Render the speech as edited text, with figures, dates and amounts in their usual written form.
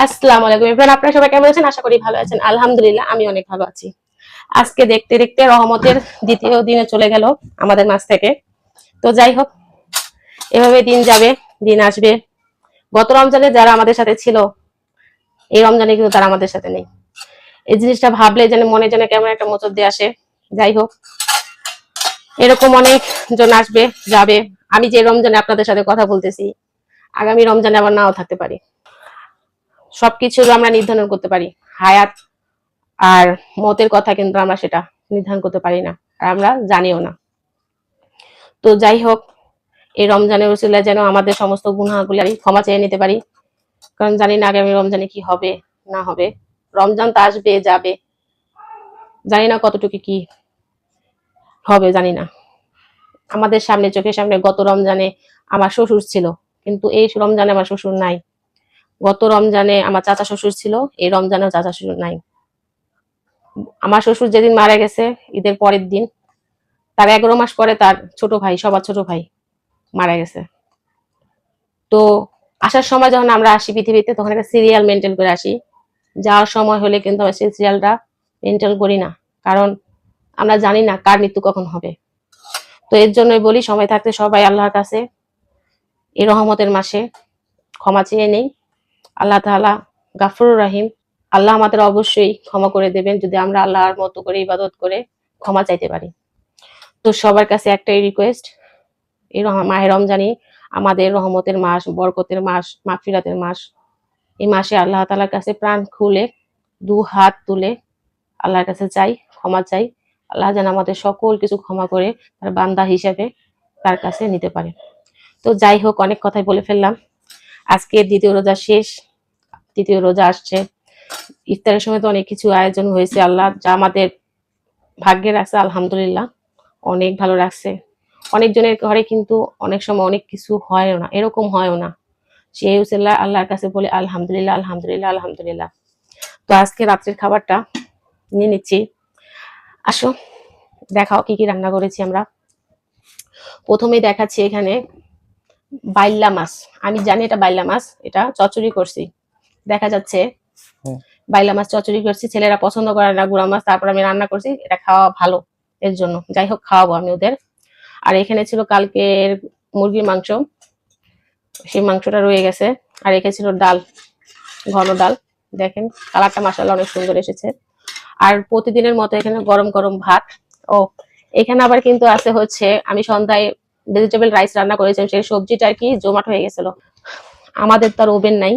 আসসালামু আলাইকুম এভরিওয়ান, আপনারা সবাই কেমন আছেন? আশা করি ভালো আছেন। আলহামদুলিল্লাহ আমি অনেক ভালো আছি। আজকে দেখতে দেখতে রহমতের দ্বিতীয় দিনে চলে গেল আমাদের মাঝ থেকে। তো যাই হোক, এভাবে দিন যাবে, দিন আসবে। গত রমজানে যারা আমাদের সাথে ছিল, এই রমজানে কিন্তু তারা আমাদের সাথে নেই। এই জিনিসটা ভাবলে যেন মনে যেন কেমন একটা মোচড় দিয়ে আসে। যাই হোক, এরকম অনেক জন আসবে, যাবে। আমি যে রমজানে আপনাদের সাথে কথা বলতেছি, আগামী রমজানে আবার নাও থাকতে পারি। সবকিছু আমরা নির্ধারণ করতে পারি। হায়াত আর মতের কথা কিন্তু আমরা সেটা নির্ধারণ করতে পারি না, আর আমরা জানিও না। তো যাই হোক, এই রমজানের উসিলায় যেন আমাদের সমস্ত গুনাহগুলি ক্ষমা চেয়ে নিতে পারি, কারণ জানি না আগামী রমজানে কি হবে না হবে। রমজান তো আসবে যাবে, জানি না কতটুকু কি হবে, জানি না। আমাদের সামনে, চোখের সামনে গত রমজানে আমার শ্বশুর ছিল, কিন্তু এই রমজানে আমার শ্বশুর নাই। গত রমজানে আমার চাচা শ্বশুর ছিল, এই রমজানেও চাচা শ্বশুর নাই। আমার শ্বশুর যেদিন মারা গেছে, ঈদের পরের দিন, তার 11 মাস পরে তার ছোট ভাই, সবার ছোট ভাই মারা গেছে। তো আসার সময় যখন আমরা আসি পৃথিবীতে, তখন একটা সিরিয়াল মেনটেন করে আসি। যাওয়ার সময় হলে কিন্তু আমরা সেই সিরিয়ালটা মেনটেন করি না, কারণ আমরা জানি না কার মৃত্যু কখন হবে। তো এর জন্যই বলি, সময় থাকতে সবাই আল্লাহর কাছে এই রহমতের মাসে ক্ষমা চেয়ে নেই। আল্লাহ তাআলা গাফুরুর রাহিম। আল্লাহ আমাদের অবশ্যই ক্ষমা করে দেবেন যদি আমরা আল্লাহর মতো করে ইবাদত করে ক্ষমা চাইতে পারি। তো সবার কাছে একটাই রিকোয়েস্ট, এই মাহে রমজানই আমাদের রহমতের মাস, বরকতের মাস, মাগফিরাতের মাস। এই মাসে আল্লাহ তাআলার কাছে প্রাণ খুলে 2 হাত তুলে আল্লাহর কাছে চাই, ক্ষমা চাই। আল্লাহ যেন আমাদের সকল কিছু ক্ষমা করে তার বান্দা হিসেবে তার কাছে নিতে পারে। তো যাই হোক, অনেক কথাই বলে ফেললাম। আজকে দ্বিতীয় রোজা শেষ, তৃতীয় রোজা আসছে। ইফতারের সময় তো অনেক কিছু আয়োজন হয়েছে, আল্লাহ যা আমাদের ভাগ্যে রাখছে আলহামদুলিল্লাহ, অনেক ভালো রাখছে। অনেকজনের ঘরে কিন্তু অনেক সময় অনেক কিছু হয়ও না, এরকম হয়ও না। সেই উসিলায় আল্লাহর কাছে বলে আলহামদুলিল্লাহ, আলহামদুলিল্লাহ, আলহামদুলিল্লাহ। তো আজকে রাত্রের খাবারটা নিয়ে নিচ্ছি। আসো দেখাও কি কি রান্না করেছি আমরা। প্রথমেই দেখাচ্ছি এখানে বাইল্লা মাছ। আমি জানি এটা বাইল্লা মাছ, এটা চচ্চড়ি করছি, দেখা যাচ্ছে। বাইলা মাছ চচ্চড়ি করছি, ছেলেরা পছন্দ করে না গুড়া মাছ, তারপর আমি রান্না করছি, এটা খাওয়া ভালো এর জন্য। যাই হোক, খাওয়াবো আমি ওদের। আর এখানে ছিল কালকের মুরগির মাংস, সেই মাংসটা রয়ে গেছে। আর এখানে ছিল ডাল, ঘন ডাল। দেখেন কালারটা মাশাআল্লাহ অনেক সুন্দর এসেছে। আর প্রতিদিনের মতো এখানে গরম গরম ভাত। ও এখানে আবার কিন্তু আছে হচ্ছে, আমি সন্ধ্যায় ভেজিটেবল রাইস রান্না করেছিলাম, সেই সবজিটা আর কি জমাট হয়ে গেছিল। আমাদের তো আর ওভেন নাই,